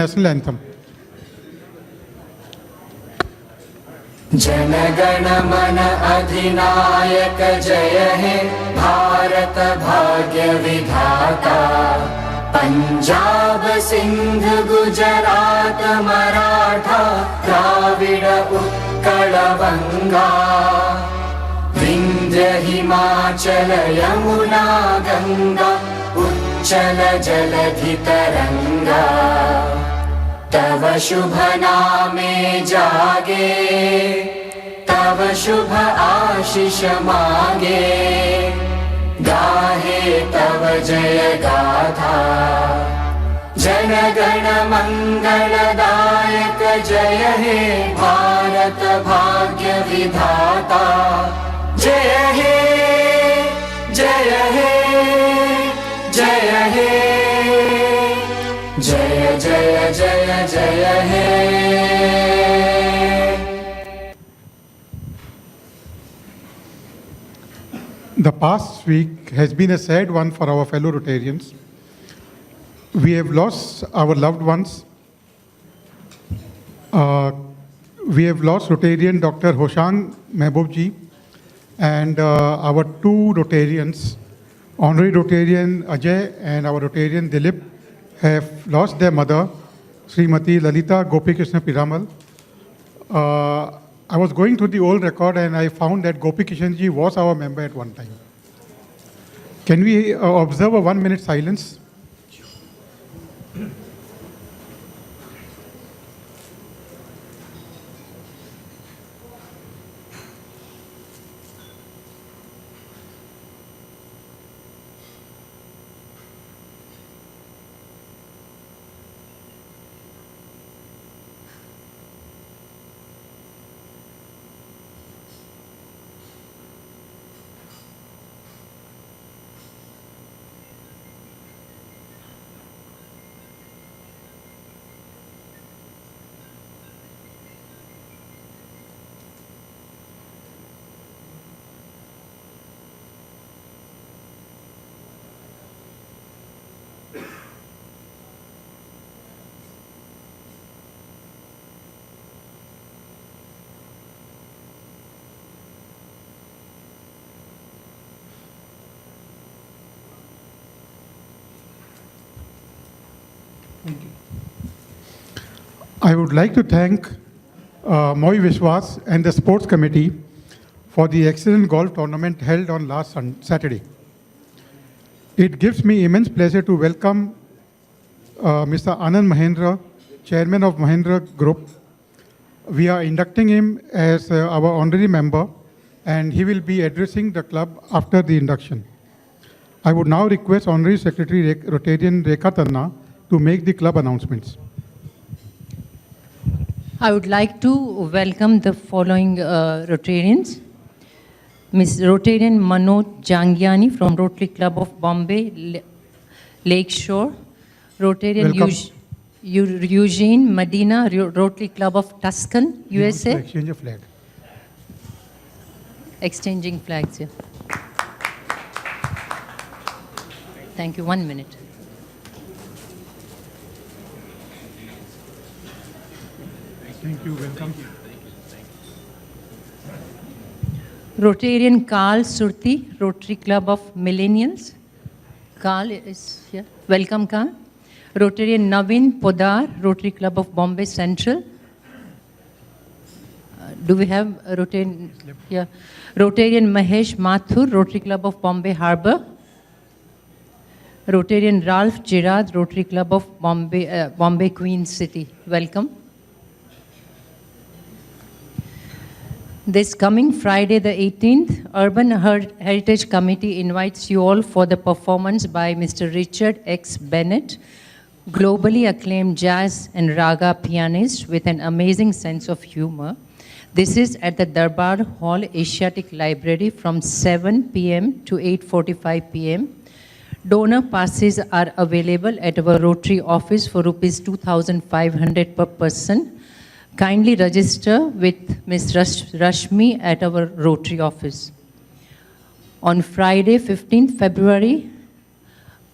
national anthem. जनगण मन अधिनायक जय हे भारत भाग्य विधाता पंजाब सिंध गुजरात मराठा द्राविड़ उत्कल बंगा विंध्य हिमाचल यमुना गंगा उच्चल जलधि तरंगा तव शुभ नामे जागे तव शुभ आशीष मांगे गाहे तव जय गाथा जनगण मंगलदायक जय हे भारत भाग्य विधाता जय हे जय हे जय हे जय जय जय जय हे। The past week has been a sad one for our fellow Rotarians. We have lost our loved ones. We have lost Rotarian Dr. Hoshang Mehboob and our two Rotarians, Honorary Rotarian Ajay and our Rotarian Dilip, have lost their mother, Srimati Lalita Gopikrishna Piramal. I was going through the old record and I found that Gopikrishan ji was our member at one time. Can we observe a 1 minute silence? Thank you. I would like to thank Moi Vishwas and the Sports Committee for the excellent golf tournament held on last Saturday. It gives me immense pleasure to welcome Mr. Anand Mahindra, Chairman of Mahindra Group. We are inducting him as our honorary member and he will be addressing the club after the induction. I would now request Honorary Secretary Rotarian Rekha Tanna to make the club announcements. I would like to welcome the following Rotarians. Ms. Rotarian Manoj Jangiani from Rotary Club of Bombay, Lakeshore. Rotarian Eugene Medina, Rotary Club of Tuscan, USA. Exchange a flag. Exchanging flags, yeah. Thank you. 1 minute. Thank you. Welcome. Rotarian Carl Surti, Rotary Club of Millennials. Carl is here. Welcome, Carl. Rotarian Naveen Podar, Rotary Club of Bombay Central. Do we have a Rotarian? Yep. Yeah. Rotarian Mahesh Mathur, Rotary Club of Bombay Harbour. Rotarian Ralph Girard, Rotary Club of Bombay Queen City. Welcome. This coming Friday the 18th, Urban Heritage Committee invites you all for the performance by Mr. Richard X. Bennett, globally acclaimed jazz and raga pianist with an amazing sense of humor. This is at the Darbar Hall Asiatic Library from 7 p.m. to 8:45 p.m. Donor passes are available at our Rotary office for rupees 2,500 per person. Kindly register with Ms. Rashmi at our Rotary office. On Friday, 15th February,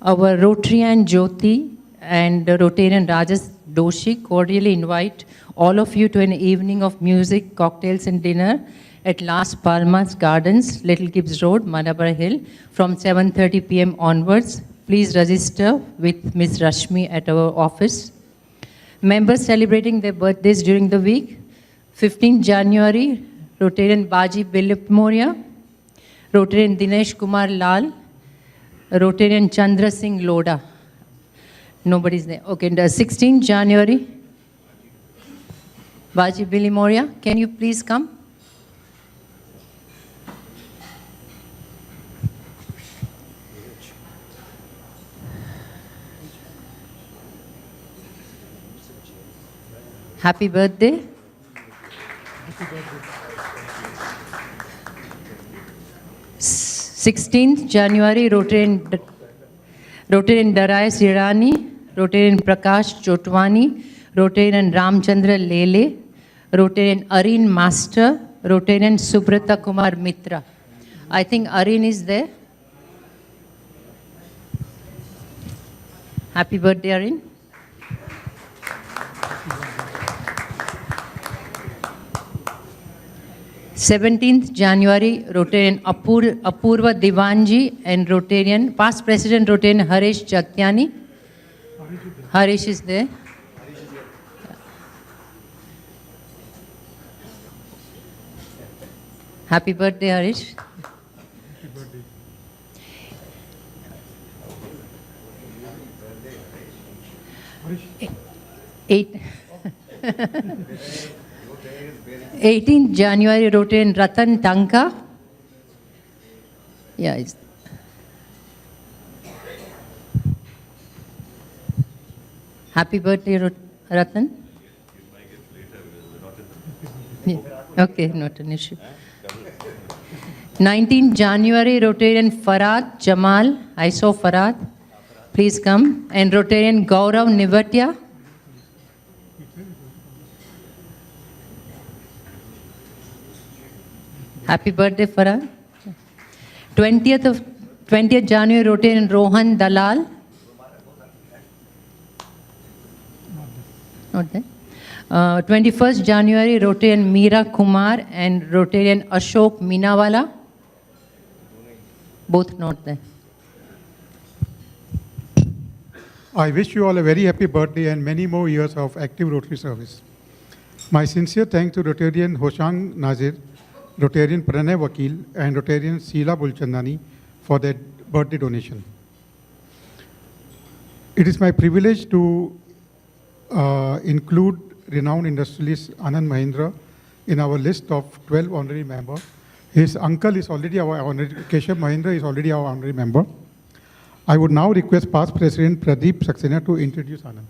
our Rotarian Jyoti and Rotarian Rajas Doshi cordially invite all of you to an evening of music, cocktails and dinner at Las Palmas Gardens, Little Gibbs Road, Manabara Hill from 7:30 p.m. onwards. Please register with Ms. Rashmi at our office. Members celebrating their birthdays during the week: 15 January, Rotarian Baji Bilip Moria, Rotarian Dinesh Kumar Lal, Rotarian Chandra Singh Loda. Nobody's there. Okay, the 16th January, Baji Billy Moria, can you please come? Happy birthday. 16th January, Rotarian Darai Sirani, Rotarian Prakash Chotwani, Rotarian Ramchandra Lele, Rotarian Arin Master, Rotarian Subrata Kumar Mitra. I think Arin is there. Happy birthday, Arin. Seventeenth January, Rotarian Apurva Divanji and Rotarian, past President Rotarian Harish Jatyani. Harish is there. Happy birthday, Harish. Eight. 18th January, Rotarian Ratan Tanka. Yeah. Happy birthday, Ratan. Yeah. Okay, not an issue. 19th January, Rotarian Farad Jamal. I saw Farad. Please come. And Rotarian Gaurav Nivatya. Happy birthday, Farad. 20th January, Rotarian Rohan Dalal. Not there. 21st January, Rotarian Meera Kumar and Rotarian Ashok Minawala. Both not there. I wish you all a very happy birthday and many more years of active Rotary service. My sincere thanks to Rotarian Hoshang Nazir, Rotarian Pranay Vakil and Rotarian Sheila Bulchandani for their birthday donation. It is my privilege to include renowned industrialist Anand Mahindra in our list of 12 honorary members. His uncle is already our honorary, Keshav Mahindra is already our honorary member. I would now request past President Pradeep Saxena to introduce Anand.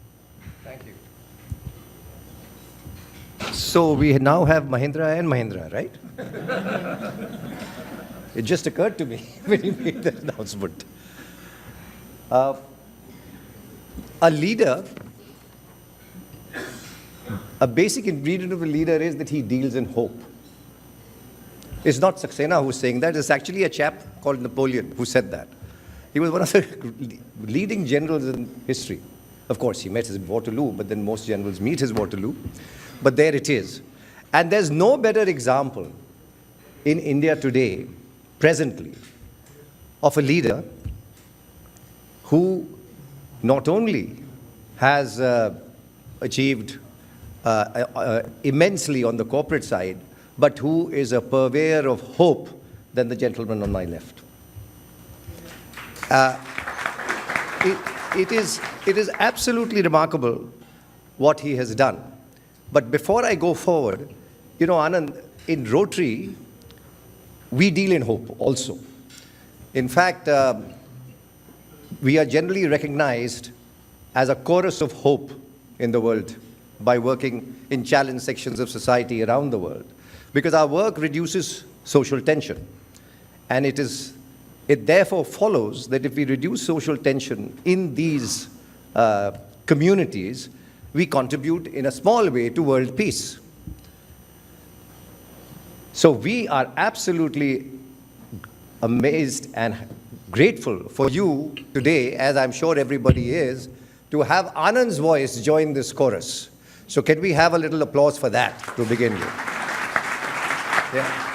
Thank you. So we now have Mahindra and Mahindra, right? It just occurred to me when you made that announcement. A leader, a basic ingredient of a leader is that he deals in hope. It's not Saxena who's saying that, it's actually a chap called Napoleon who said that. He was one of the leading generals in history. Of course, he met his Waterloo, but then most generals meet his Waterloo. But there it is. And there's no better example in India today, presently, of a leader who not only has achieved immensely on the corporate side, but who is a purveyor of hope than the gentleman on my left. It is absolutely remarkable what he has done. But before I go forward, you know, Anand, in Rotary, we deal in hope also. In fact, we are generally recognized as a chorus of hope in the world by working in challenged sections of society around the world, because our work reduces social tension. And it therefore follows that if we reduce social tension in these communities, we contribute in a small way to world peace. So we are absolutely amazed and grateful for you today, as I'm sure everybody is, to have Anand's voice join this chorus. So can we have a little applause for that to begin with? Yeah.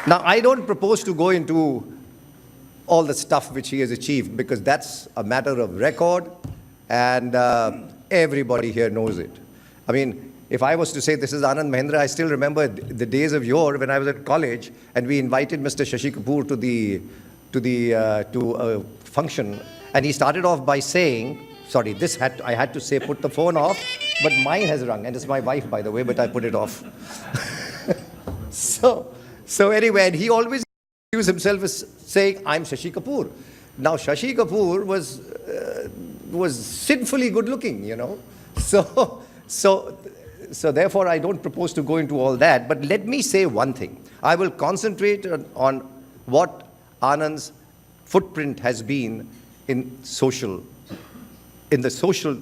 Now, I don't propose to go into all the stuff which he has achieved, because that's a matter of record, and everybody here knows it. I mean, if I was to say this is Anand Mahindra, I still remember the days of yore when I was at college, and we invited Mr. Shashi Kapoor to a function, and he started off by saying, sorry, I had to say put the phone off, but mine has rung, and it's my wife, by the way, but I put it off. So anyway, and he always introduced himself as saying, I'm Shashi Kapoor. Now, Shashi Kapoor was sinfully good looking, you know. So therefore, I don't propose to go into all that. But let me say one thing. I will concentrate on what Anand's footprint has been in the social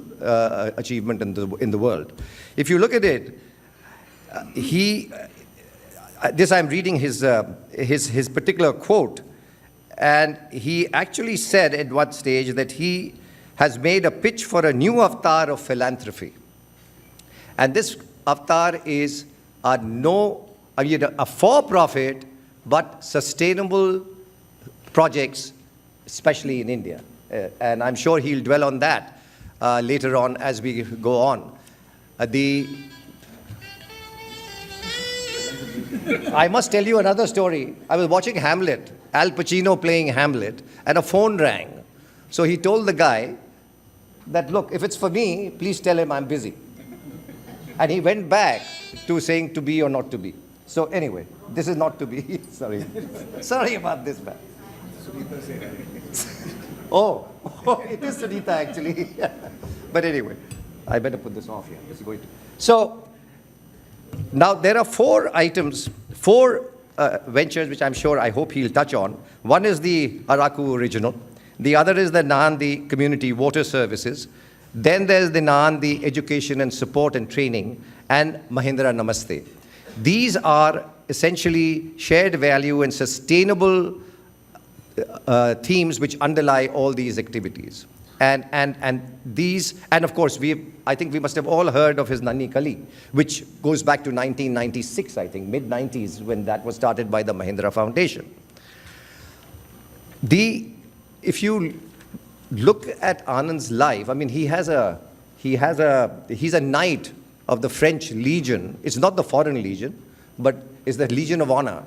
achievement in the world. If you look at it, I'm reading his particular quote, and he actually said at one stage that he has made a pitch for a new avatar of philanthropy. And this avatar is a for-profit but sustainable projects, especially in India. And I'm sure he'll dwell on that later on as we go on. I must tell you another story. I was watching Hamlet, Al Pacino playing Hamlet, and a phone rang. So he told the guy that, look, if it's for me, please tell him I'm busy. And he went back to saying to be or not to be. So anyway, this is not to be. Sorry. Sorry about this, man. Oh, it is Sunita actually. But anyway, I better put this off here. This is going to. So now there are four ventures which I hope he'll touch on. One is the Araku Original. The other is the Nandi Community Water Services. Then there's the Nandi Education and Support and Training, and Mahindra Namaste. These are essentially shared value and sustainable themes which underlie all these activities. And these, and of course, I think we must have all heard of his Nanni Kali, which goes back to 1996, I think, mid-90s, when that was started by the Mahindra Foundation. If you look at Anand's life, I mean, he's a knight of the French Legion. It's not the Foreign Legion, but it's the Legion of Honor.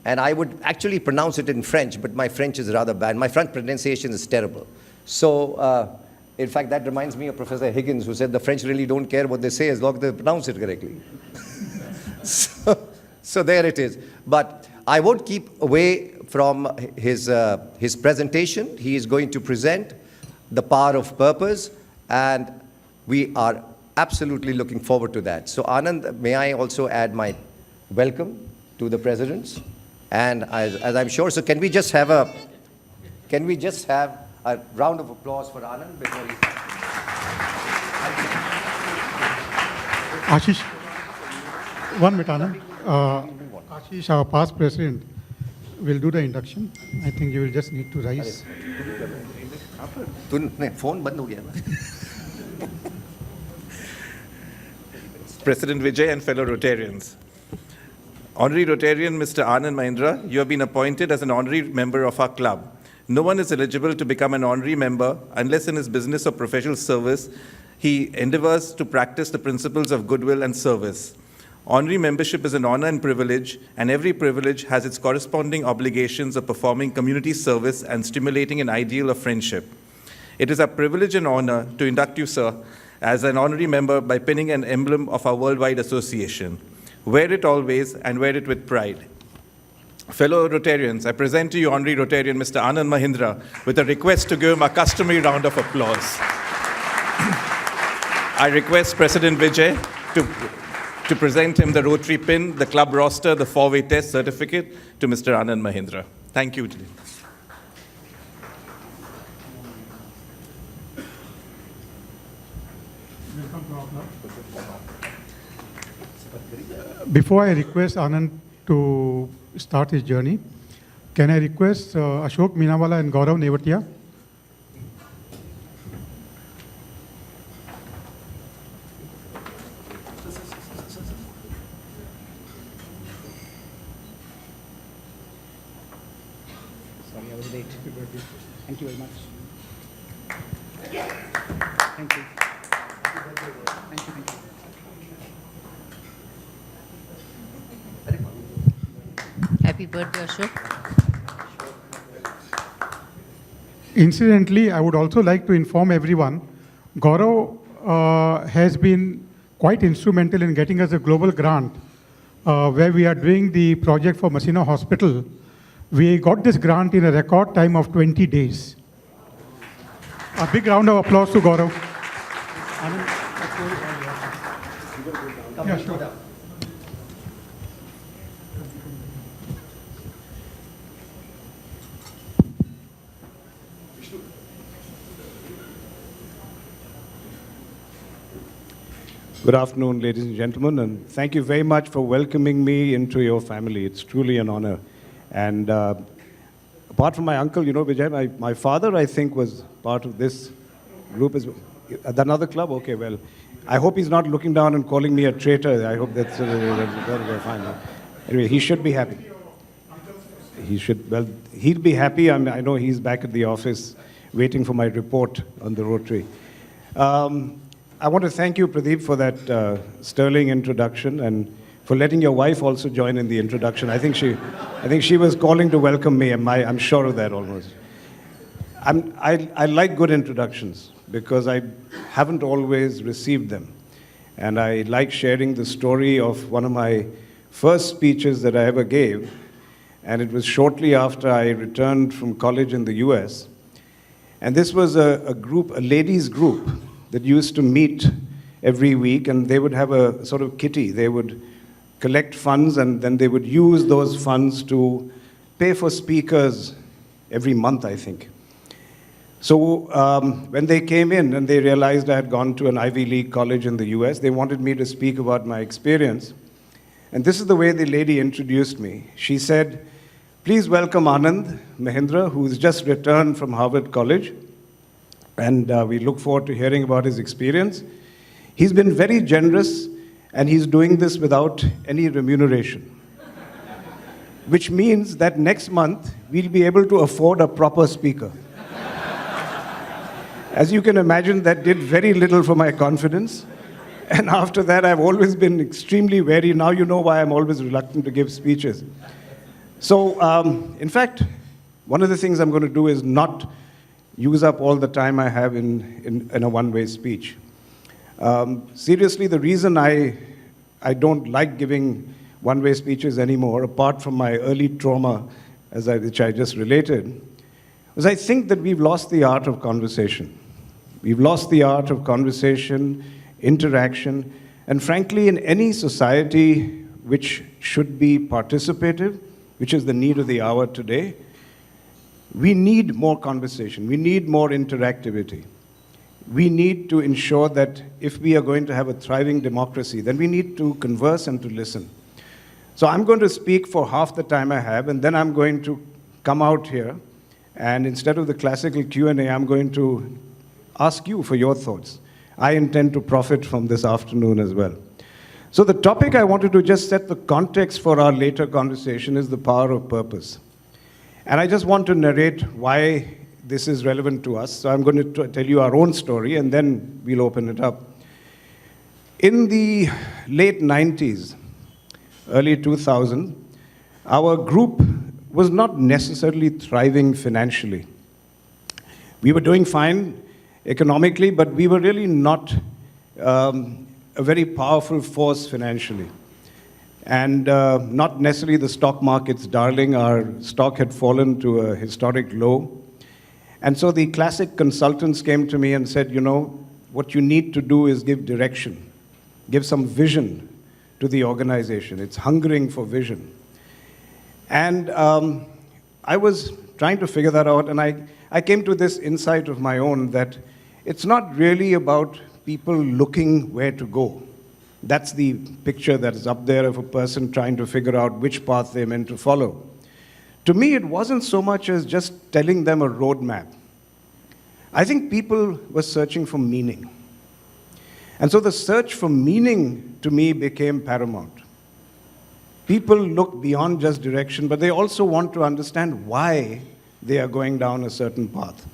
And I would actually pronounce it in French, but my French is rather bad. My French pronunciation is terrible. So, in fact, that reminds me of Professor Higgins, who said the French really don't care what they say as long as they pronounce it correctly. So there it is. But I won't keep away from his presentation. He is going to present the power of purpose, and we are absolutely looking forward to that. So Anand, may I also add my welcome to the presidents? And as I'm sure, so can we just have a round of applause for Anand before he... Ashish, 1 minute, Anand. Ashish, our past president, will do the induction. I think you will just need to rise. Phone band ho gaya na. President Vijay and fellow Rotarians. Honorary Rotarian Mr. Anand Mahindra, you have been appointed as an honorary member of our club. No one is eligible to become an honorary member unless in his business or professional service he endeavors to practice the principles of goodwill and service. Honorary membership is an honor and privilege, and every privilege has its corresponding obligations of performing community service and stimulating an ideal of friendship. It is a privilege and honor to induct you, sir, as an honorary member by pinning an emblem of our worldwide association. Wear it always and wear it with pride. Fellow Rotarians, I present to you Honorary Rotarian Mr. Anand Mahindra with a request to give him a customary round of applause. I request President Vijay to present him the Rotary pin, the club roster, the 4-way test certificate to Mr. Anand Mahindra. Thank you. Before I request Anand to start his journey, can I request Ashok Minawala and Gaurav Nevatia? was late. Thank you very much. Thank you. Thank you. Thank you. Happy birthday, Ashok. Incidentally, I would also like to inform everyone, Gaurav has been quite instrumental in getting us a global grant where we are doing the project for Masina Hospital. We got this grant in a record time of 20 days. A big round of applause to Gaurav. Yeah, sure. Good afternoon, ladies and gentlemen, and thank you very much for welcoming me into your family. It's truly an honor. And apart from my uncle, you know, Vijay, my father, I think, was part of this group as well. At another club? Okay, well, I hope he's not looking down and calling me a traitor. I hope that's fine. Anyway, he should be happy. He'll be happy. I know he's back at the office waiting for my report on the Rotary. I want to thank you, Pradeep, for that sterling introduction and for letting your wife also join in the introduction. I think she was calling to welcome me. I'm sure of that almost. I like good introductions because I haven't always received them. And I like sharing the story of one of my first speeches that I ever gave. And it was shortly after I returned from college in the US. And this was a ladies' group that used to meet every week, and they would have a sort of kitty. They would collect funds, and then they would use those funds to pay for speakers every month, I think. So when they came in and they realized I had gone to an Ivy League college in the US, they wanted me to speak about my experience. And this is the way the lady introduced me. She said, "Please welcome Anand Mahindra, who's just returned from Harvard College. And we look forward to hearing about his experience. He's been very generous, and he's doing this without any remuneration. Which means that next month, we'll be able to afford a proper speaker." As you can imagine, that did very little for my confidence. And after that, I've always been extremely wary. Now you know why I'm always reluctant to give speeches. So, in fact, one of the things I'm going to do is not use up all the time I have in a one-way speech. Seriously, the reason I don't like giving one-way speeches anymore, apart from my early trauma, which I just related, was I think that we've lost the art of conversation. We've lost the art of conversation, interaction, and frankly, in any society which should be participative, which is the need of the hour today, we need more conversation. We need more interactivity. We need to ensure that if we are going to have a thriving democracy, then we need to converse and to listen. So I'm going to speak for half the time I have, and then I'm going to come out here, and instead of the classical Q&A, I'm going to ask you for your thoughts. I intend to profit from this afternoon as well. So the topic I wanted to just set the context for our later conversation is the power of purpose. And I just want to narrate why this is relevant to us. So I'm going to tell you our own story, and then we'll open it up. In the late 90s, early 2000, our group was not necessarily thriving financially. We were doing fine economically, but we were really not a very powerful force financially. And not necessarily the stock market's darling. Our stock had fallen to a historic low. And so the classic consultants came to me and said, you know, what you need to do is give direction, give some vision to the organization. It's hungering for vision. And I was trying to figure that out, and I came to this insight of my own that it's not really about people looking where to go. That's the picture that is up there of a person trying to figure out which path they're meant to follow. To me, it wasn't so much as just telling them a roadmap. I think people were searching for meaning. And so the search for meaning, to me, became paramount. People look beyond just direction, but they also want to understand why they are going down a certain path.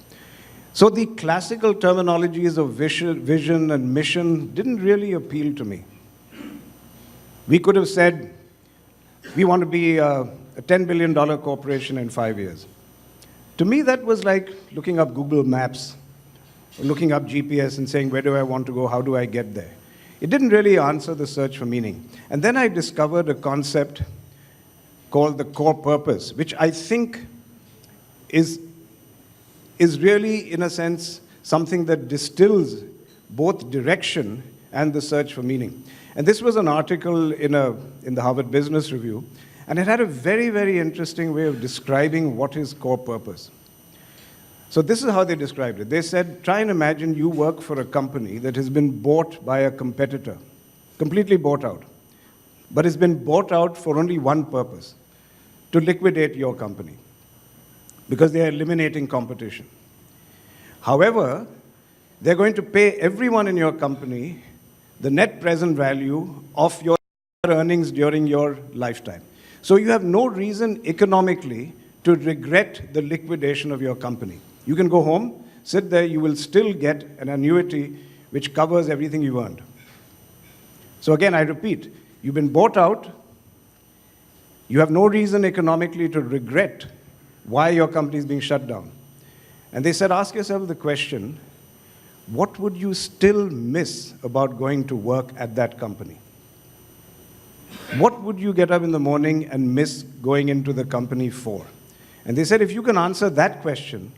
So the classical terminologies of vision and mission didn't really appeal to me. We could have said, we want to be a $10 billion corporation in 5 years. To me, that was like looking up Google Maps, looking up GPS and saying, where do I want to go? How do I get there? It didn't really answer the search for meaning. And then I discovered a concept called the core purpose, which I think is really, in a sense, something that distills both direction and the search for meaning. And this was an article in the Harvard Business Review, and it had a very, very interesting way of describing what is core purpose. So this is how they described it. They said, try and imagine you work for a company that has been bought by a competitor, completely bought out. But it's been bought out for only one purpose, to liquidate your company, because they are eliminating competition. However, they're going to pay everyone in your company the net present value of your earnings during your lifetime. So you have no reason economically to regret the liquidation of your company. You can go home, sit there, you will still get an annuity which covers everything you earned. So again, I repeat, you've been bought out, you have no reason economically to regret why your company is being shut down. And they said, ask yourself the question, what would you still miss about going to work at that company? What would you get up in the morning and miss going into the company for? And they said, if you can answer that question,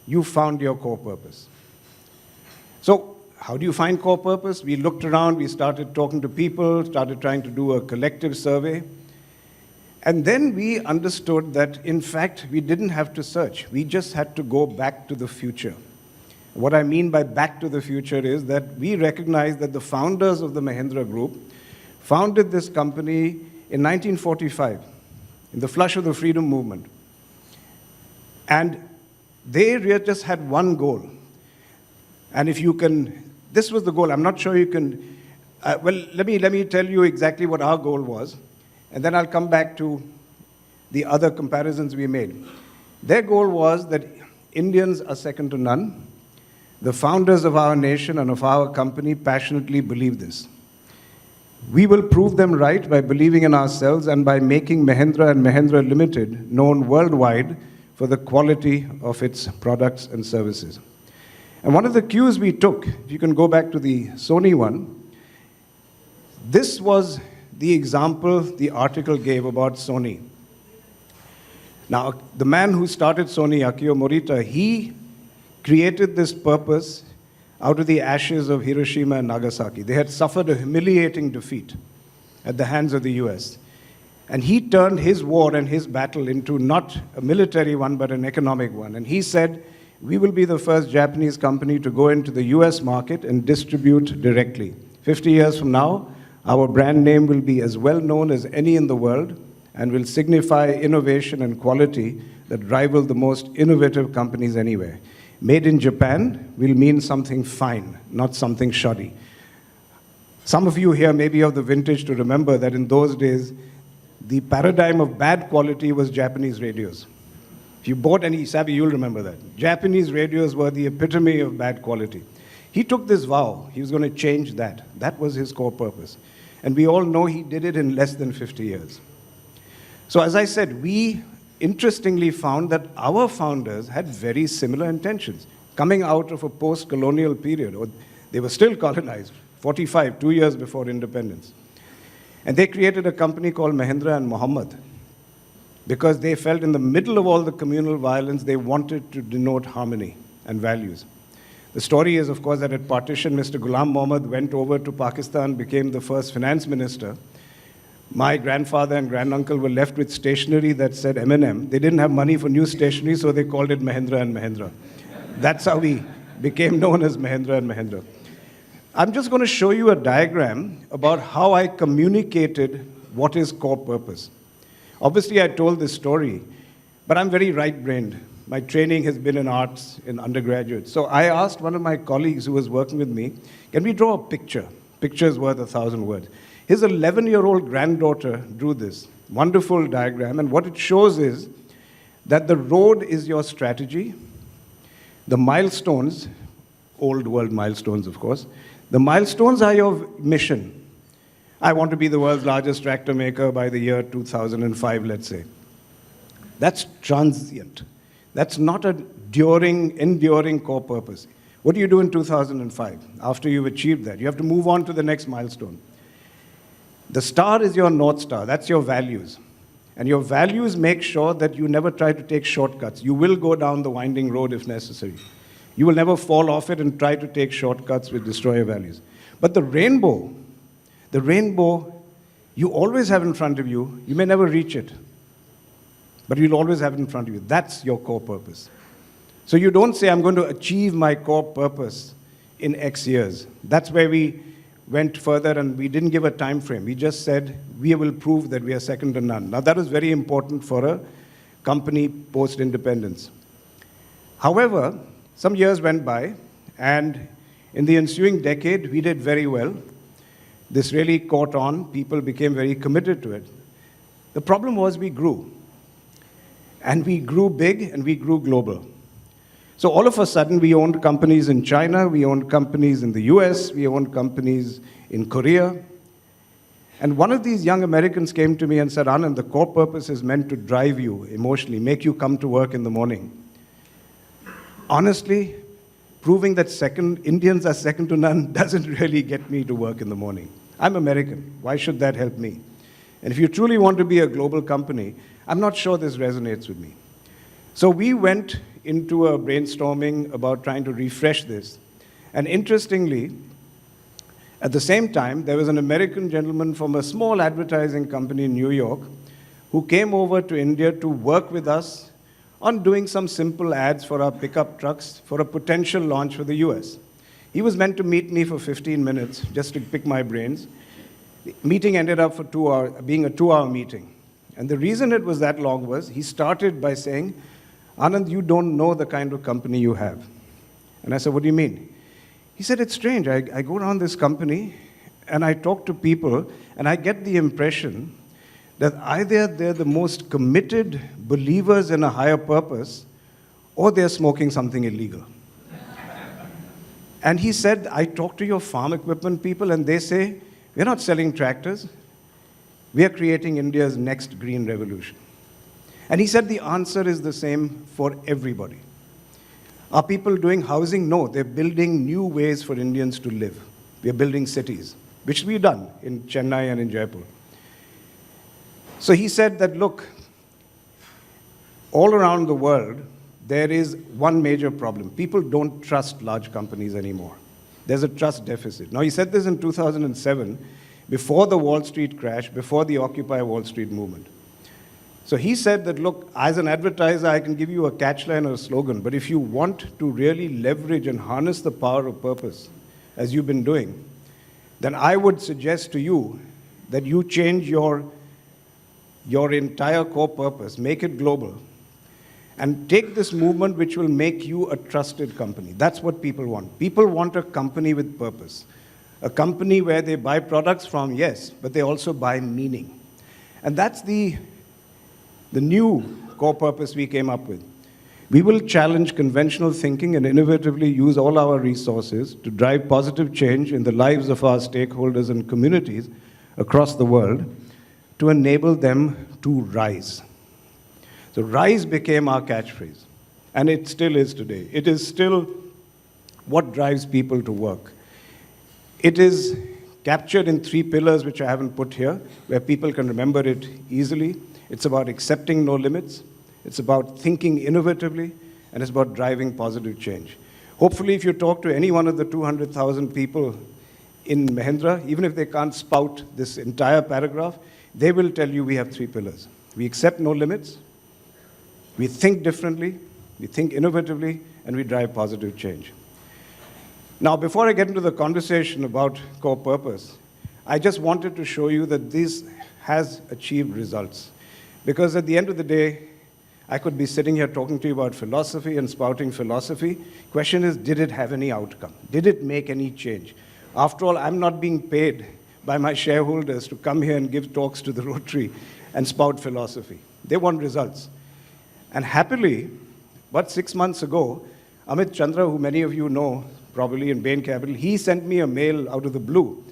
you found your core purpose. So how do you find core purpose? We looked around, we started talking to people, started trying to do a collective survey. And then we understood that, in fact, we didn't have to search. We just had to go back to the future. What I mean by back to the future is that we recognized that the founders of the Mahindra Group founded this company in 1945, in the flush of the freedom movement. And they just had one goal. And if you can, this was the goal. I'm not sure you can, well, let me tell you exactly what our goal was, and then I'll come back to the other comparisons we made. Their goal was that Indians are second to none. The founders of our nation and of our company passionately believe this. We will prove them right by believing in ourselves and by making Mahindra and Mahindra Limited known worldwide for the quality of its products and services. And one of the cues we took, if you can go back to the Sony one, this was the example the article gave about Sony. Now, the man who started Sony, Akio Morita, he created this purpose out of the ashes of Hiroshima and Nagasaki. They had suffered a humiliating defeat at the hands of the US. And he turned his war and his battle into not a military one, but an economic one. And he said, we will be the first Japanese company to go into the US market and distribute directly. 50 years from now, our brand name will be as well known as any in the world and will signify innovation and quality that rival the most innovative companies anywhere. Made in Japan will mean something fine, not something shoddy. Some of you here may be of the vintage to remember that in those days, the paradigm of bad quality was Japanese radios. If you bought any Sabi, you'll remember that. Japanese radios were the epitome of bad quality. He took this vow. He was going to change that. That was his core purpose. And we all know he did it in less than 50 years. So as I said, we interestingly found that our founders had very similar intentions. Coming out of a post-colonial period, or they were still colonized, 45, 2 years before independence. And they created a company called Mahindra and Mohammed because they felt in the middle of all the communal violence, they wanted to denote harmony and values. The story is, of course, that at partition, Mr. Ghulam Mohammed went over to Pakistan, became the first finance minister. My grandfather and granduncle were left with stationery that said M&M. They didn't have money for new stationery, so they called it Mahindra and Mahindra. That's how we became known as Mahindra and Mahindra. I'm just going to show you a diagram about how I communicated what is core purpose. Obviously, I told this story, but I'm very right-brained. My training has been in arts in undergraduate. So I asked one of my colleagues who was working with me, can we draw a picture? Picture is worth 1,000 words. His 11-year-old granddaughter drew this wonderful diagram, and what it shows is that the road is your strategy, the milestones, old world milestones, of course, the milestones are your mission. I want to be the world's largest tractor maker by the year 2005, let's say. That's transient. That's not a enduring core purpose. What do you do in 2005 after you've achieved that? You have to move on to the next milestone. The star is your North Star. That's your values. And your values make sure that you never try to take shortcuts. You will go down the winding road if necessary. You will never fall off it and try to take shortcuts which destroy your values. But the rainbow, you always have in front of you. You may never reach it, but you'll always have it in front of you. That's your core purpose. So you don't say, I'm going to achieve my core purpose in X years. That's where we went further, and we didn't give a time frame. We just said, we will prove that we are second to none. Now, that was very important for a company post-independence. However, some years went by, and in the ensuing decade, we did very well. This really caught on. People became very committed to it. The problem was we grew. And we grew big, and we grew global. So all of a sudden, we owned companies in China, we owned companies in the US, we owned companies in Korea. And one of these young Americans came to me and said, Anand, the core purpose is meant to drive you emotionally, make you come to work in the morning. Honestly, proving that Indians are second to none doesn't really get me to work in the morning. I'm American. Why should that help me? And if you truly want to be a global company, I'm not sure this resonates with me. So we went into a brainstorming about trying to refresh this. And interestingly, at the same time, there was an American gentleman from a small advertising company in New York who came over to India to work with us on doing some simple ads for our pickup trucks for a potential launch for the US. He was meant to meet me for 15 minutes just to pick my brains. The meeting ended up for being a 2-hour meeting. And the reason it was that long was he started by saying, Anand, you don't know the kind of company you have. And I said, what do you mean? He said, it's strange. I go around this company and I talk to people and I get the impression that either they're the most committed believers in a higher purpose or they're smoking something illegal. And he said, I talk to your farm equipment people and they say, we're not selling tractors. We are creating India's next green revolution. And he said the answer is the same for everybody. Are people doing housing? No, they're building new ways for Indians to live. We are building cities, which we've done in Chennai and in Jaipur. So he said that, look, all around the world, there is one major problem. People don't trust large companies anymore. There's a trust deficit. Now, he said this in 2007, before the Wall Street crash, before the Occupy Wall Street movement. So he said that, look, as an advertiser, I can give you a catchline or a slogan, but if you want to really leverage and harness the power of purpose, as you've been doing, then I would suggest to you that you change your entire core purpose, make it global, and take this movement which will make you a trusted company. That's what people want. People want a company with purpose, a company where they buy products from, yes, but they also buy meaning. And that's the new core purpose we came up with. We will challenge conventional thinking and innovatively use all our resources to drive positive change in the lives of our stakeholders and communities across the world to enable them to rise. So rise became our catchphrase, and it still is today. It is still what drives people to work. It is captured in 3 pillars, which I haven't put here, where people can remember it easily. It's about accepting no limits, it's about thinking innovatively, and it's about driving positive change. Hopefully, if you talk to any one of the 200,000 people in Mahindra, even if they can't spout this entire paragraph, they will tell you we have 3 pillars. We accept no limits, we think differently, we think innovatively, and we drive positive change. Now, before I get into the conversation about core purpose, I just wanted to show you that this has achieved results. Because at the end of the day, I could be sitting here talking to you about philosophy and spouting philosophy. Question is, did it have any outcome? Did it make any change? After all, I'm not being paid by my shareholders to come here and give talks to the Rotary and spout philosophy. They want results. And happily, about 6 months ago, Amit Chandra, who many of you know, probably in Bain Capital, he sent me a mail out of the blue.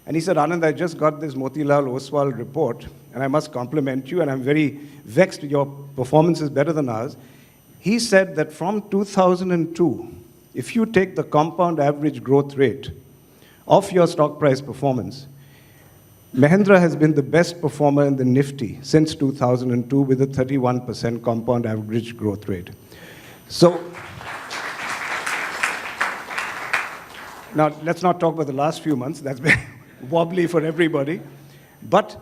And he said, Anand, I just got this Motilal Oswal report, and I must compliment you, and I'm very vexed. Your performance is better than ours. He said that from 2002, if you take the compound average growth rate of your stock price performance, Mahindra has been the best performer in the Nifty since 2002 with a 31% compound average growth rate. So, now let's not talk about the last few months. That's been wobbly for everybody. But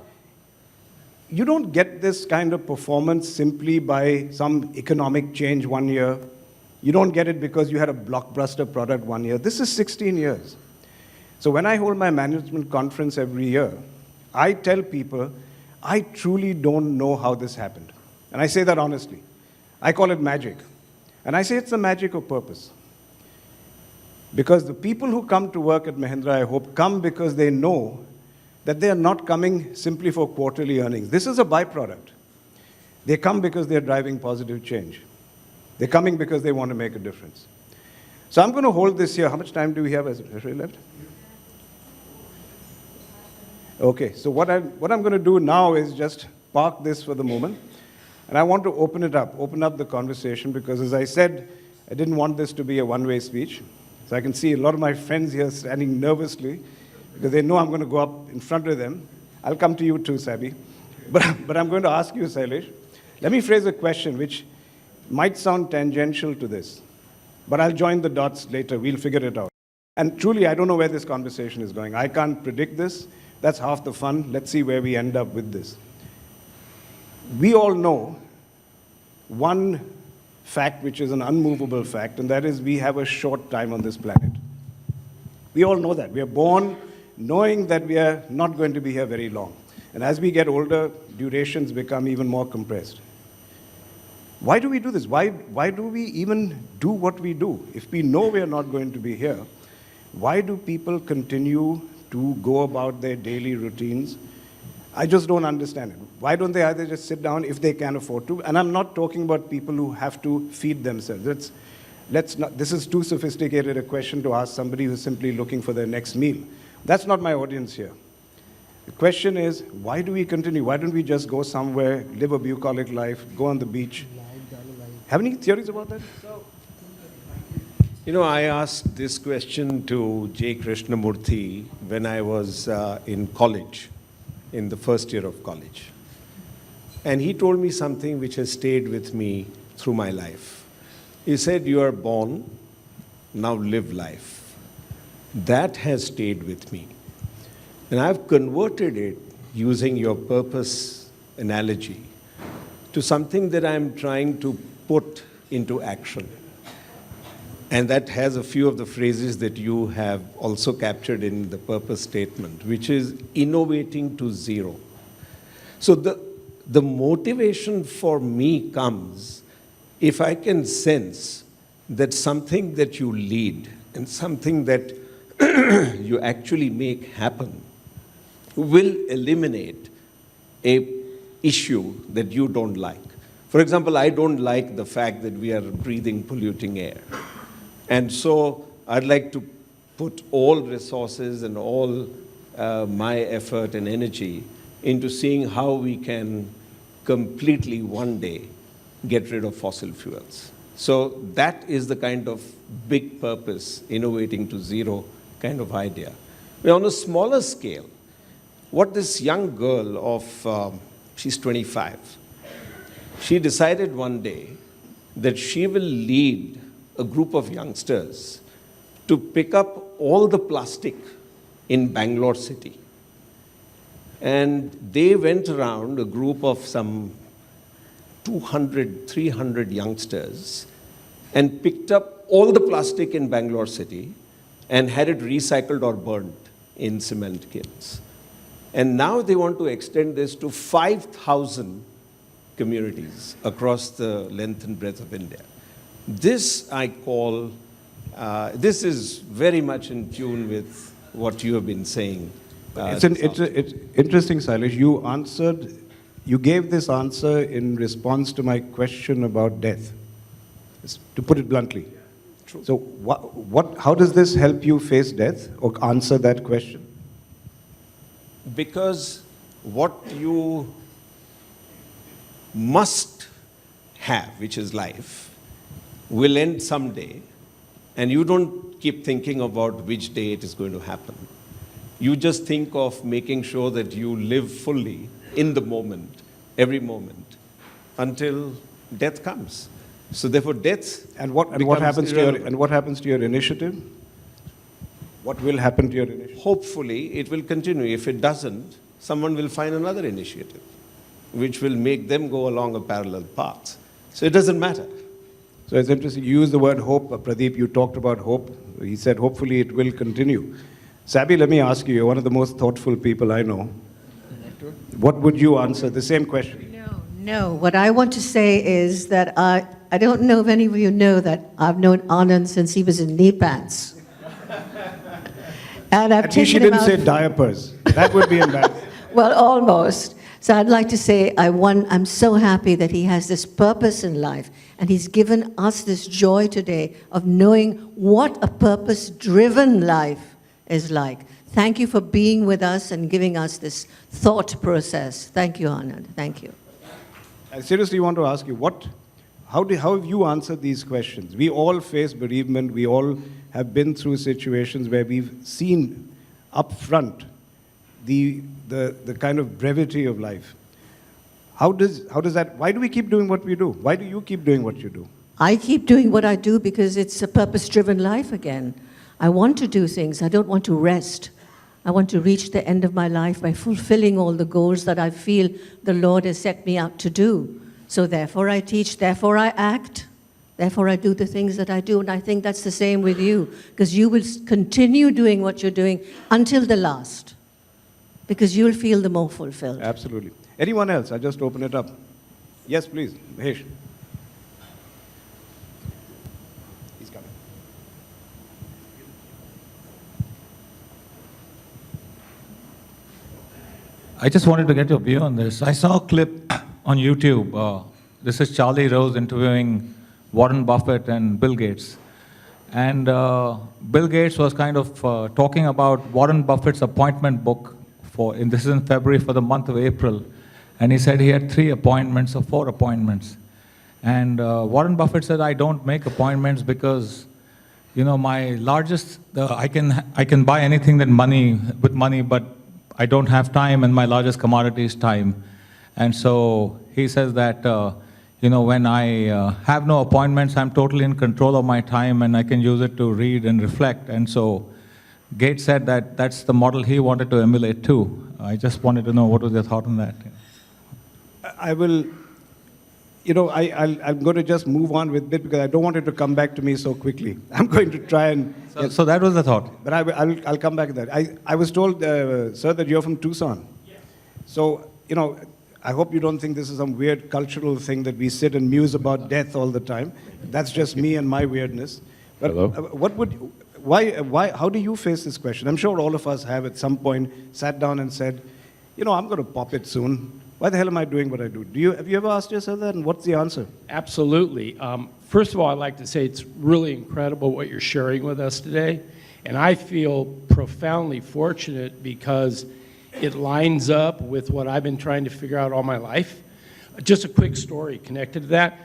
you don't get this kind of performance simply by some economic change one year. You don't get it because you had a blockbuster product one year. This is 16 years. So when I hold my management conference every year, I tell people, I truly don't know how this happened. And I say that honestly. I call it magic. And I say it's the magic of purpose. Because the people who come to work at Mahindra, I hope, come because they know that they are not coming simply for quarterly earnings. This is a byproduct. They come because they're driving positive change. They're coming because they want to make a difference. So I'm going to hold this here. How much time do we have as left? Okay, so what I'm going to do now is just park this for the moment. And I want to open up the conversation, because as I said, I didn't want this to be a one-way speech. So I can see a lot of my friends here standing nervously because they know I'm going to go up in front of them. I'll come to you too, Sabi. But I'm going to ask you, Sailesh. Let me phrase a question which might sound tangential to this, but I'll join the dots later. We'll figure it out. And truly, I don't know where this conversation is going. I can't predict this. That's half the fun. Let's see where we end up with this. We all know one fact which is an unmovable fact, and that is we have a short time on this planet. We all know that. We are born knowing that we are not going to be here very long. And as we get older, durations become even more compressed. Why do we do this? Why do we even do what we do? If we know we are not going to be here, why do people continue to go about their daily routines? I just don't understand it. Why don't they either just sit down if they can afford to? And I'm not talking about people who have to feed themselves. This is too sophisticated a question to ask somebody who's simply looking for their next meal. That's not my audience here. The question is, why do we continue? Why don't we just go somewhere, live a bucolic life, go on the beach? Have any theories about that? You know, I asked this question to J. Krishnamurthy when I was in college, in the first year of college. And he told me something which has stayed with me through my life. He said, you are born, now live life. That has stayed with me. And I've converted it, using your purpose analogy, to something that I'm trying to put into action. And that has a few of the phrases that you have also captured in the purpose statement, which is innovating to zero. So the motivation for me comes if I can sense that something that you lead and something that you actually make happen will eliminate a issue that you don't like. For example, I don't like the fact that we are breathing polluting air. And so I'd like to put all resources and all my effort and energy into seeing how we can completely one day get rid of fossil fuels. So that is the kind of big purpose, innovating to zero kind of idea. But on a smaller scale, what this young girl of, she's 25, she decided one day that she will lead a group of youngsters to pick up all the plastic in Bangalore city. And they went around, a group of some 200, 300 youngsters, and picked up all the plastic in Bangalore city and had it recycled or burned in cement kilns. And now they want to extend this to 5,000 communities across the length and breadth of India. This I call, this is very much in tune with what you have been saying. It's interesting, Sailesh. You answered you gave this answer in response to my question about death, to put it bluntly. True. So how does this help you face death or answer that question? Because what you must have, which is life, will end someday, and you don't keep thinking about which day it is going to happen. You just think of making sure that you live fully in the moment, every moment, until death comes. So therefore, death And what happens to your initiative? What will happen to your initiative? Hopefully, it will continue. If it doesn't, someone will find another initiative, which will make them go along a parallel path. So it doesn't matter. So it's interesting. You used the word hope. Pradeep, you talked about hope. He said, hopefully it will continue. Sabi, let me ask you, you're one of the most thoughtful people I know. What would you answer? The same question. No. What I want to say is that I don't know if any of you know that I've known Anand since he was in knee pants. And I've At least she taken him didn't out. say diapers. That would be embarrassing. Well, almost. So I'd like to say I'm so happy that he has this purpose in life, and he's given us this joy today of knowing what a purpose-driven life is like. Thank you for being with us and giving us this thought process. Thank you, Anand. Thank you. I seriously want to ask you, how have you answered these questions? We all face bereavement. We all have been through situations where we've seen up front the kind of brevity of life. How does that, why do we keep doing what we do? Why do you keep doing what you do? I keep doing what I do because it's a purpose-driven life again. I want to do things. I don't want to rest. I want to reach the end of my life by fulfilling all the goals that I feel the Lord has set me out to do. So therefore I teach, therefore I act, therefore I do the things that I do. And I think that's the same with you, because you will continue doing what you're doing until the last, because you'll feel the more fulfilled. Absolutely. Anyone else? I'll just open it up. Yes, please. Mahesh. He's coming. I just wanted to get your view on this. I saw a clip on YouTube. This is Charlie Rose interviewing Warren Buffett and Bill Gates. And Bill Gates was kind of talking about Warren Buffett's appointment book this is in February for the month of April. And he said he had 3 appointments or 4 appointments. And Warren Buffett said, I don't make appointments because, you know, my largest, I can buy anything with money, but I don't have time, and my largest commodity is time. And so he says that, you know, when I have no appointments, I'm totally in control of my time, and I can use it to read and reflect. And so Gates said that that's the model he wanted to emulate too. I just wanted to know what was your thought on that. I will, you know, I'm going to just move on with it because I don't want it to come back to me so quickly. I'm going to try and... So that was the thought. But I'll come back to that. I was told, sir, that you're from Tucson. Yes. So, you know, I hope you don't think this is some weird cultural thing that we sit and muse about death all the time. That's just me and my weirdness. But how do you face this question? I'm sure all of us have at some point sat down and said, you know, I'm going to pop it soon. Why the hell am I doing what I do? Have you ever asked yourself that, and what's the answer? Absolutely. First of all, I'd like to say it's really incredible what you're sharing with us today. And I feel profoundly fortunate because it lines up with what I've been trying to figure out all my life. Just a quick story connected to that.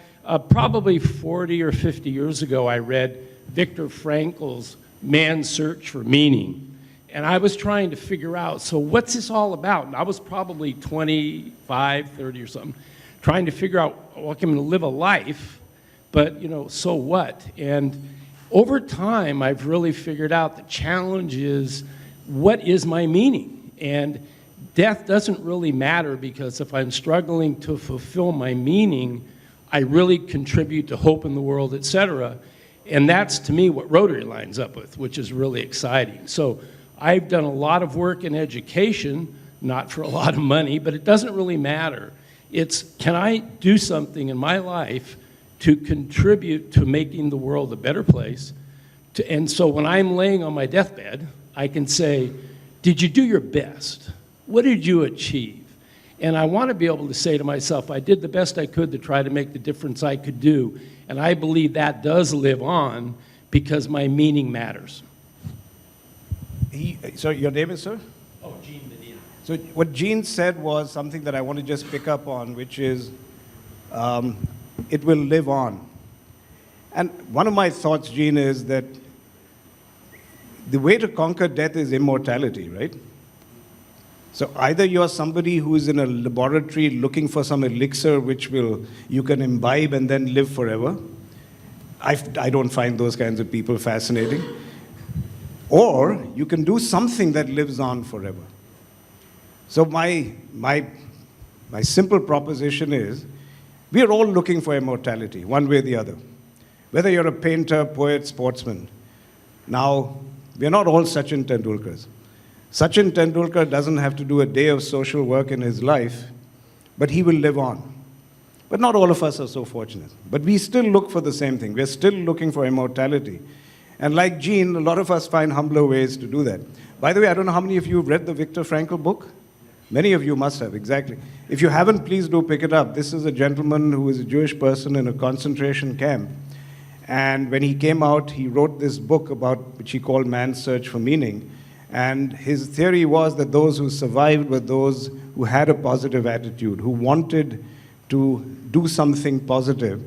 Probably 40 or 50 years ago, I read Viktor Frankl's Man's Search for Meaning. And I was trying to figure out, so what's this all about? And I was probably 25, 30 or something, trying to figure out, well, I'm going to live a life, but, you know, so what? And over time, I've really figured out the challenge is, what is my meaning? And death doesn't really matter, because if I'm struggling to fulfill my meaning, I really contribute to hope in the world, et cetera. And that's, to me, what Rotary lines up with, which is really exciting. So I've done a lot of work in education, not for a lot of money, but it doesn't really matter. It's, can I do something in my life to contribute to making the world a better place? And so when I'm laying on my deathbed, I can say, did you do your best? What did you achieve? And I want to be able to say to myself, I did the best I could to try to make the difference I could do. And I believe that does live on because my meaning matters. So your name is, sir? Oh, Gene Medina. So what Gene said was something that I want to just pick up on, which is it will live on. And one of my thoughts, Gene, is that the way to conquer death is immortality, right? So either you're somebody who is in a laboratory looking for some elixir which you can imbibe and then live forever. I don't find those kinds of people fascinating. Or you can do something that lives on forever. So my simple proposition is, we are all looking for immortality, one way or the other. Whether you're a painter, poet, sportsman. Now, we're not all Sachin Tendulkars. Sachin Tendulkar doesn't have to do a day of social work in his life, but he will live on. But not all of us are so fortunate. But we still look for the same thing. We're still looking for immortality. And like Gene, a lot of us find humbler ways to do that. By the way, I don't know how many of you have read the Viktor Frankl book? Many of you must have, exactly. If you haven't, please do pick it up. This is a gentleman who is a Jewish person in a concentration camp. And when he came out, he wrote this book which he called Man's Search for Meaning. And his theory was that those who survived were those who had a positive attitude, who wanted to do something positive.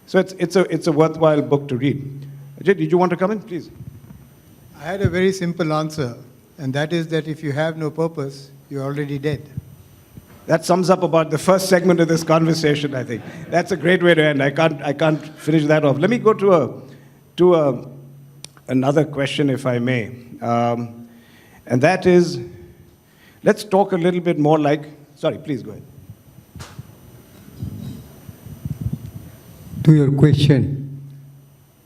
So it's a worthwhile book to read. Ajay, did you want to come in, please? I had a very simple answer, and that is that if you have no purpose, you're already dead. That sums up about the first segment of this conversation, I think. That's a great way to end. I can't finish that off. Let me go to another question, if I may. And that is, let's talk a little bit more sorry, please go ahead. To your question,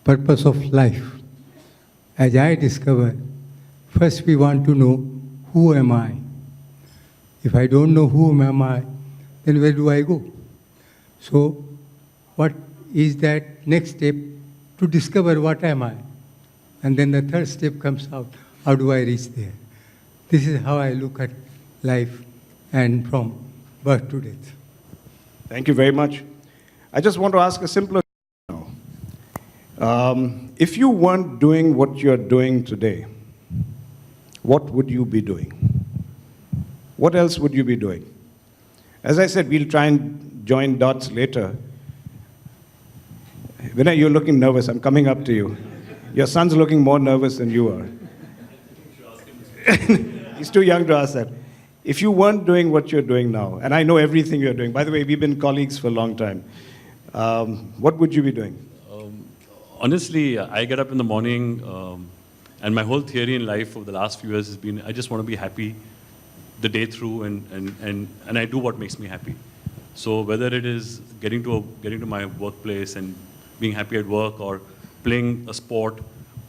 purpose of life. As I discovered, first we want to know, who am I? If I don't know who am I, then where do I go? So, what is that next step to discover what am I? And then the third step comes out, how do I reach there? This is how I look at life and from birth to death. Thank you very much. I just want to ask a simpler question now. If you weren't doing what you're doing today, what would you be doing? What else would you be doing? As I said, we'll try and join dots later. Vinay, you're looking nervous. I'm coming up to you. Your son's looking more nervous than you are. He's too young to ask that. If you weren't doing what you're doing now, and I know everything you're doing, by the way, we've been colleagues for a long time, what would you be doing? Honestly, I get up in the morning, and my whole theory in life over the last few years has been, I just want to be happy the day through, and I do what makes me happy. So whether it is getting to my workplace and being happy at work, or playing a sport,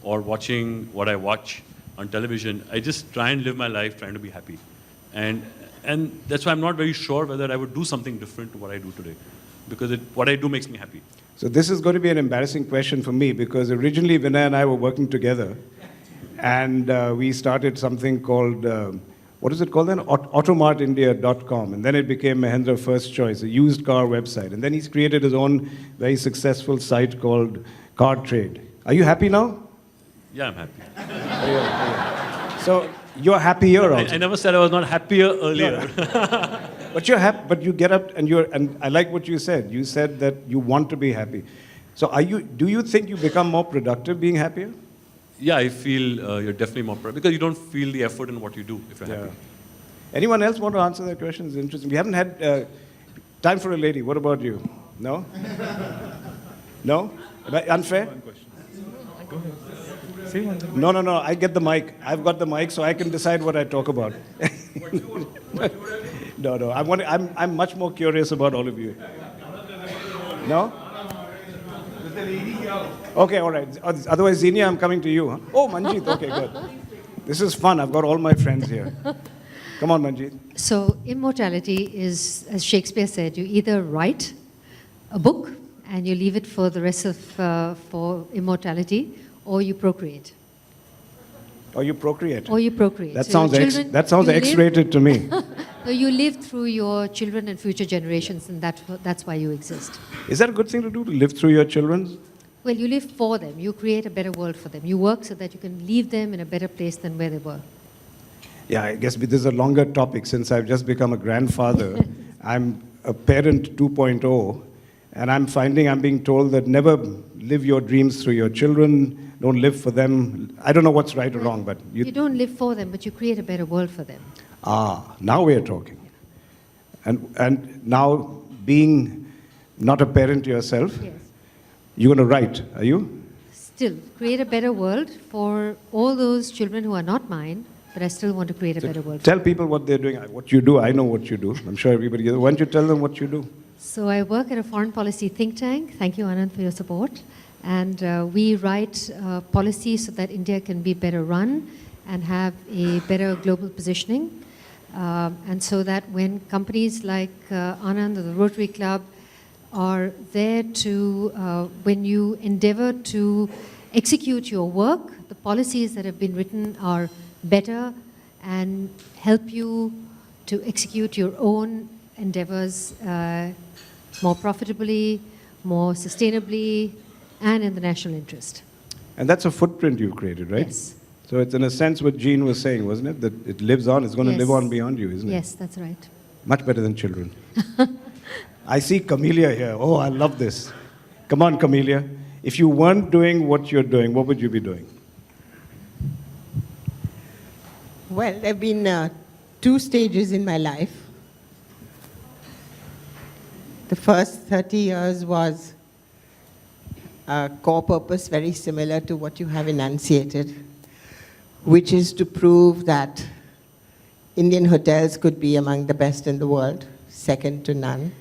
or watching what I watch on television, I just try and live my life trying to be happy. And that's why I'm not very sure whether I would do something different to what I do today, because what I do makes me happy. So this is going to be an embarrassing question for me, because originally Vinay and I were working together, and we started something called, what is it called then? Automartindia.com, and then it became Mahindra First Choice, a used car website. And then he's created his own very successful site called Car Trade. Are you happy now? Yeah, I'm happy. So you're happier also. I never said I was not happier earlier. No. But you're happy. But you get up and I like what you said. You said that you want to be happy. So do you think you become more productive being happier? Yeah, I feel you're definitely more productive, because you don't feel the effort in what you do if you're happy. Anyone else want to answer that question? It's interesting. We haven't had time for a lady. What about you? No? No? Am I unfair? No. I get the mic. I've got the mic, so I can decide what I talk about. No. I'm much more curious about all of you. No? Okay, all right. Otherwise, Zenia, I'm coming to you. Huh? Oh, Manjeet. Okay, good. This is fun. I've got all my friends here. Come on, Manjeet. So immortality is, as Shakespeare said, you either write a book and you leave it for the rest of, for immortality, or you procreate. Or you procreate. Or you procreate. That so sounds X-rated to me. So you live through your children and future generations, and that's why you exist. Is that a good thing to do, to live through your children? Well, you live for them. You create a better world for them. You work so that you can leave them in a better place than where they were. Yeah, I guess this is a longer topic since I've just become a grandfather. I'm a parent 2.0, and I'm finding I'm being told that never live your dreams through your children, don't live for them. I don't know what's right or wrong, but You don't live for them, but you create a better world for them. Now we're talking. And now being not a parent yourself, Yes. you're going to write, are you? Still, create a better world for all those children who are not mine, but I still want to create a better world. Tell people what they're doing, what you do. I know what you do. I'm sure everybody. Why don't you tell them what you do? So I work at a foreign policy think tank. Thank you, Anand, for your support. And we write policies so that India can be better run and have a better global positioning. And so that when companies like Anand or the Rotary Club are there to, when you endeavor to execute your work, the policies that have been written are better and help you to execute your own endeavors more profitably, more sustainably, and in the national interest. And that's a footprint you've created, right? Yes. So it's in a sense what Jean was saying, wasn't it? That it lives on, it's going to live on beyond you, isn't it? Yes, that's right. Much better than children. I see Camellia here. Oh, I love this. Come on, Camellia. If you weren't doing what you're doing, what would you be doing? Well, there have been 2 stages in my life. The first 30 years was a core purpose very similar to what you have enunciated, which is to prove that Indian hotels could be among the best in the world, second to none.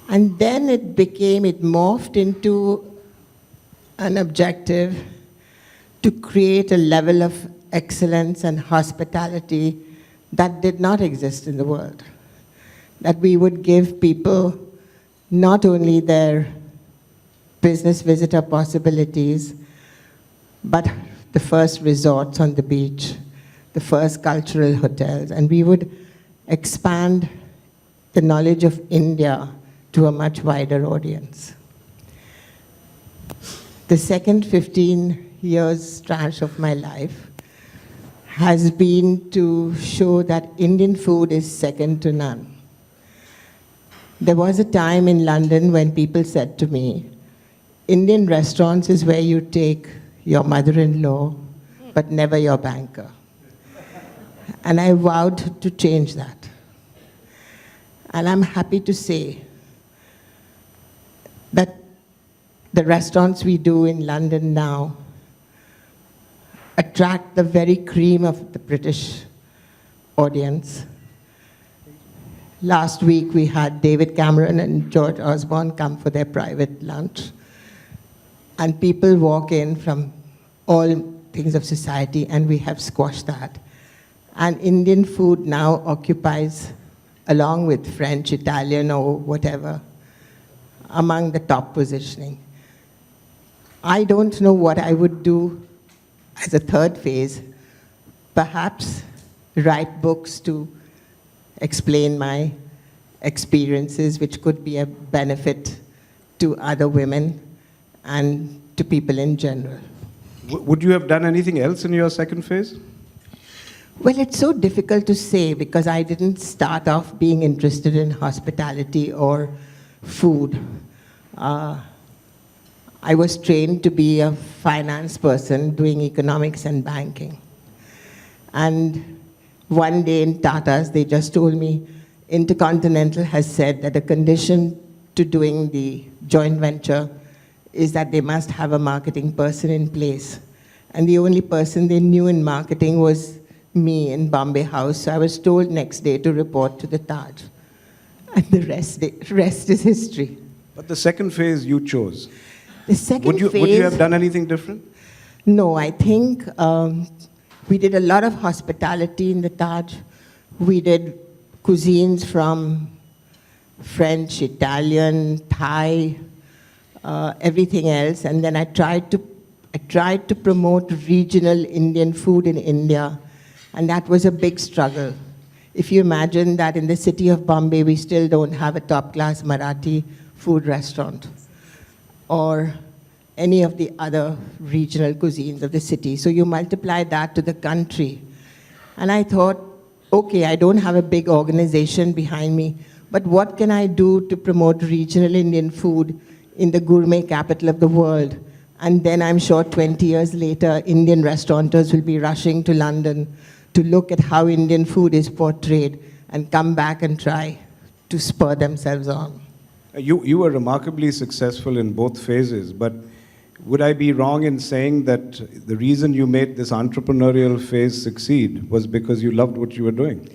And then it morphed into an objective to create a level of excellence and hospitality that did not exist in the world. That we would give people not only their business visitor possibilities, but the first resorts on the beach, the first cultural hotels, and we would expand the knowledge of India to a much wider audience. The second 15 years tranche of my life has been to show that Indian food is second to none. There was a time in London when people said to me, Indian restaurants is where you take your mother-in-law, but never your banker. And I vowed to change that. And I'm happy to say that the restaurants we do in London now attract the very cream of the British audience. Last week we had David Cameron and George Osborne come for their private lunch. And people walk in from all things of society, and we have squashed that. And Indian food now occupies, along with French, Italian, or whatever, among the top positioning. I don't know what I would do as a third phase. Perhaps write books to explain my experiences, which could be a benefit to other women and to people in general. Would you have done anything else in your second phase? Well, it's so difficult to say because I didn't start off being interested in hospitality or food. I was trained to be a finance person doing economics and banking. And one day in Tata's, they just told me, Intercontinental has said that a condition to doing the joint venture is that they must have a marketing person in place. And the only person they knew in marketing was me in Bombay House. So I was told next day to report to the Taj. And the rest is history. But the second phase you chose. The second phase... Would you have done anything different? No, I think we did a lot of hospitality in the Taj. We did cuisines from French, Italian, Thai, everything else. And then I tried to promote regional Indian food in India. And that was a big struggle. If you imagine that in the city of Bombay, we still don't have a top-class Marathi food restaurant, or any of the other regional cuisines of the city. So you multiply that to the country. And I thought, okay, I don't have a big organization behind me, but what can I do to promote regional Indian food in the gourmet capital of the world? And then I'm sure 20 years later, Indian restaurateurs will be rushing to London to look at how Indian food is portrayed and come back and try to spur themselves on. You were remarkably successful in both phases, but would I be wrong in saying that the reason you made this entrepreneurial phase succeed was because you loved what you were doing?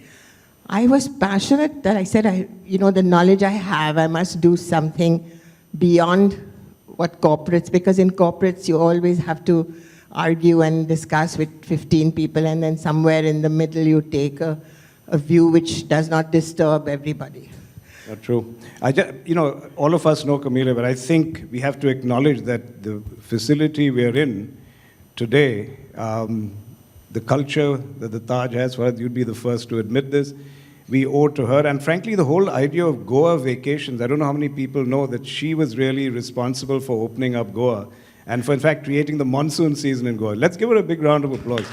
I was passionate that I said, the knowledge I have, I must do something beyond what corporates, because in corporates you always have to argue and discuss with 15 people, and then somewhere in the middle you take a view which does not disturb everybody. Not true. All of us know Camila, but I think we have to acknowledge that the facility we are in today, the culture that the Taj has, you'd be the first to admit this, we owe to her. And frankly, the whole idea of Goa vacations, I don't know how many people know that she was really responsible for opening up Goa and for, in fact, creating the monsoon season in Goa. Let's give her a big round of applause.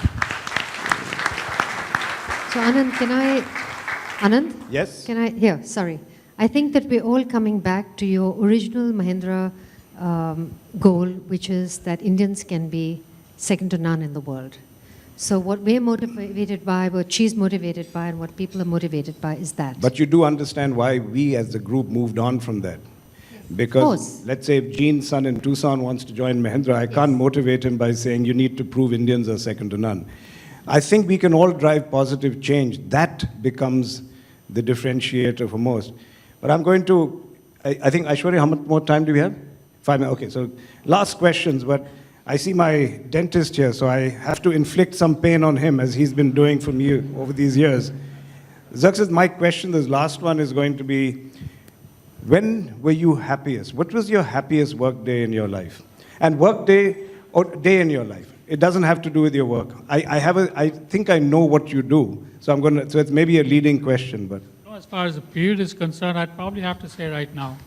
So Anand, Anand? Yes? Sorry. I think that we're all coming back to your original Mahindra goal, which is that Indians can be second to none in the world. So what we're motivated by, what she's motivated by, and what people are motivated by is that. But you do understand why we as a group moved on from that. Because let's say if Gene's son in Tucson wants to join Mahindra, I can't motivate him by saying you need to prove Indians are second to none. I think we can all drive positive change. That becomes the differentiator for most. But I'm going to, I think, Aishwarya, how much more time do we have? 5 minutes. Okay, so last questions, but I see my dentist here, so I have to inflict some pain on him, as he's been doing for me over these years. Zaxis, my question, this last one, is going to be, when were you happiest? What was your happiest work day in your life? And work day or day in your life. It doesn't have to do with your work. I think I know what you do, so it's maybe a leading question, but. As far as the period is concerned, I'd probably have to say right now,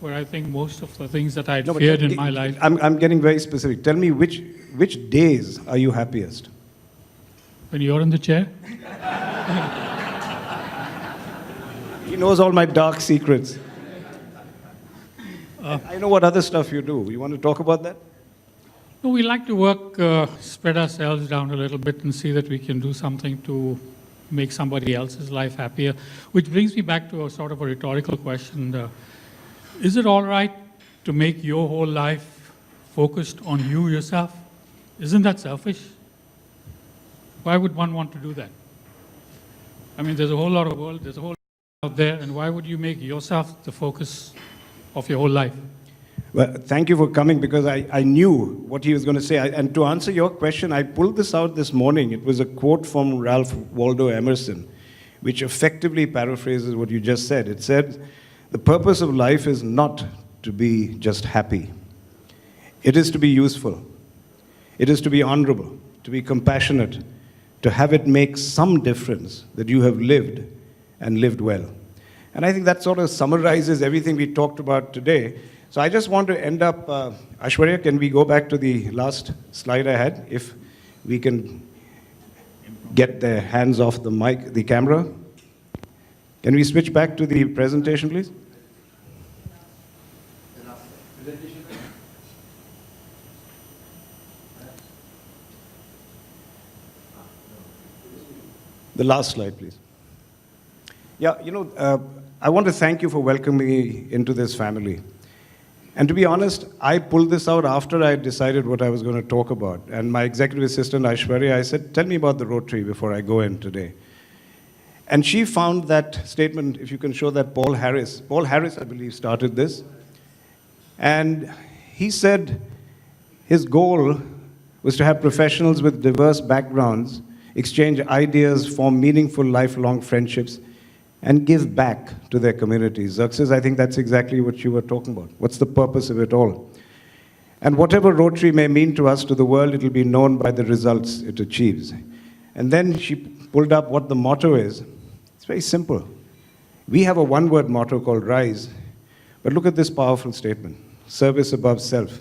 where I think most of the things that I'd feared in my life. I'm getting very specific. Tell me which days are you happiest? When you're in the chair? He knows all my dark secrets. I know what other stuff you do. You want to talk about that? No, we like to work, spread ourselves down a little bit and see that we can do something to make somebody else's life happier. Which brings me back to a sort of a rhetorical question. Is it all right to make your whole life focused on you yourself? Isn't that selfish? Why would one want to do that? I mean, there's a whole lot of world, there's a whole lot out there, and why would you make yourself the focus of your whole life? Well, thank you for coming, because I knew what he was going to say. And to answer your question, I pulled this out this morning. It was a quote from Ralph Waldo Emerson, which effectively paraphrases what you just said. It said, the purpose of life is not to be just happy. It is to be useful. It is to be honorable, to be compassionate, to have it make some difference that you have lived and lived well. And I think that sort of summarizes everything we talked about today. So I just want to end up, Aishwarya, can we go back to the last slide I had? If we can get their hands off the mic, the camera. Can we switch back to the presentation, please? The last slide, please. Yeah, I want to thank you for welcoming me into this family. And to be honest, I pulled this out after I decided what I was going to talk about. And my executive assistant, Aishwarya, I said, tell me about the Rotary before I go in today. And she found that statement, if you can show that, Paul Harris, I believe, started this. And he said his goal was to have professionals with diverse backgrounds exchange ideas, form meaningful lifelong friendships, and give back to their communities. Zaxis, I think that's exactly what you were talking about. What's the purpose of it all? And whatever Rotary may mean to us, to the world, it will be known by the results it achieves. And then she pulled up what the motto is. It's very simple. We have a one-word motto called RISE, but look at this powerful statement, service above self.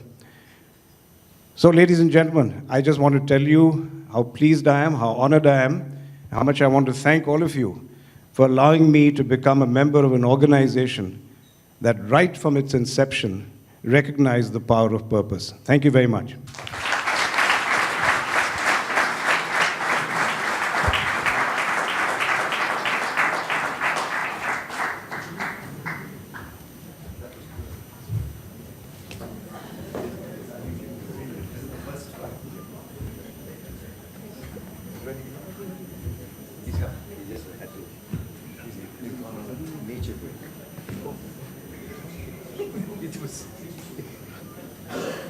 So, ladies and gentlemen, I just want to tell you how pleased I am, how honored I am, how much I want to thank all of you for allowing me to become a member of an organization that right from its inception recognized the power of purpose. Thank you very much.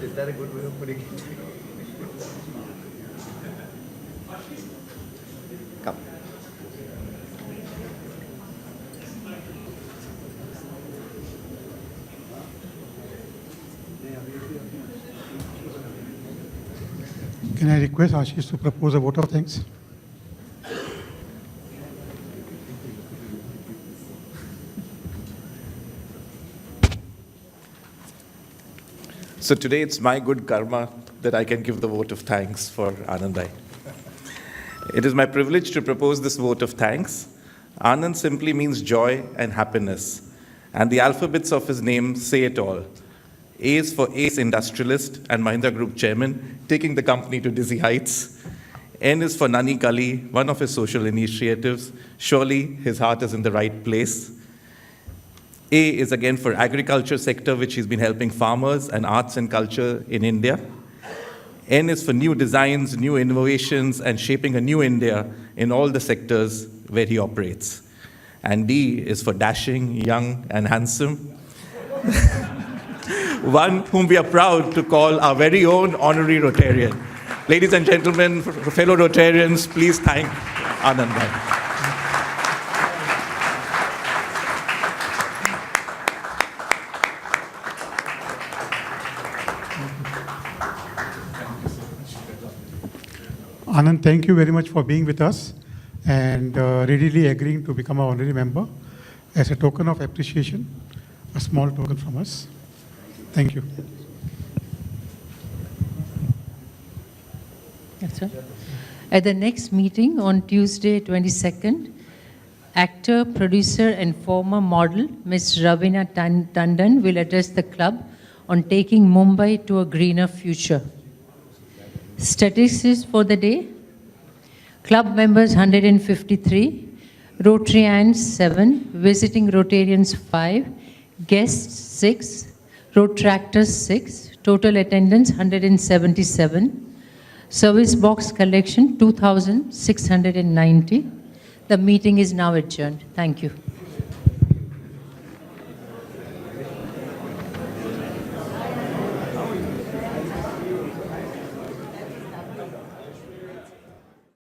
Is that a good way of putting it? Come. Can I request Ashish to propose a vote of thanks? So today it's my good karma that I can give the vote of thanks for Anand Bhai. It is my privilege to propose this vote of thanks. Anand simply means joy and happiness, and the alphabets of his name say it all. A is for ace industrialist and Mahindra Group chairman, taking the company to dizzy heights. N is for Nani Kali, one of his social initiatives. Surely his heart is in the right place. A is again for agriculture sector, which he's been helping farmers and arts and culture in India. N is for new designs, new innovations, and shaping a new India in all the sectors where he operates. And D is for dashing, young, and handsome. One whom we are proud to call our very own honorary Rotarian. Ladies and gentlemen, fellow Rotarians, please thank Anand Bhai. Anand, thank you very much for being with us and readily agreeing to become an honorary member. As a token of appreciation, a small token from us. Thank you. That's right. At the next meeting on Tuesday, 22nd, actor, producer, and former model, Ms. Ravina Tandon, will address the club on taking Mumbai to a greener future. Statistics for the day: club members 153, Rotarians 7, visiting Rotarians 5, guests 6, Rotractors 6, total attendance 177, service box collection 2,690. The meeting is now adjourned. Thank you.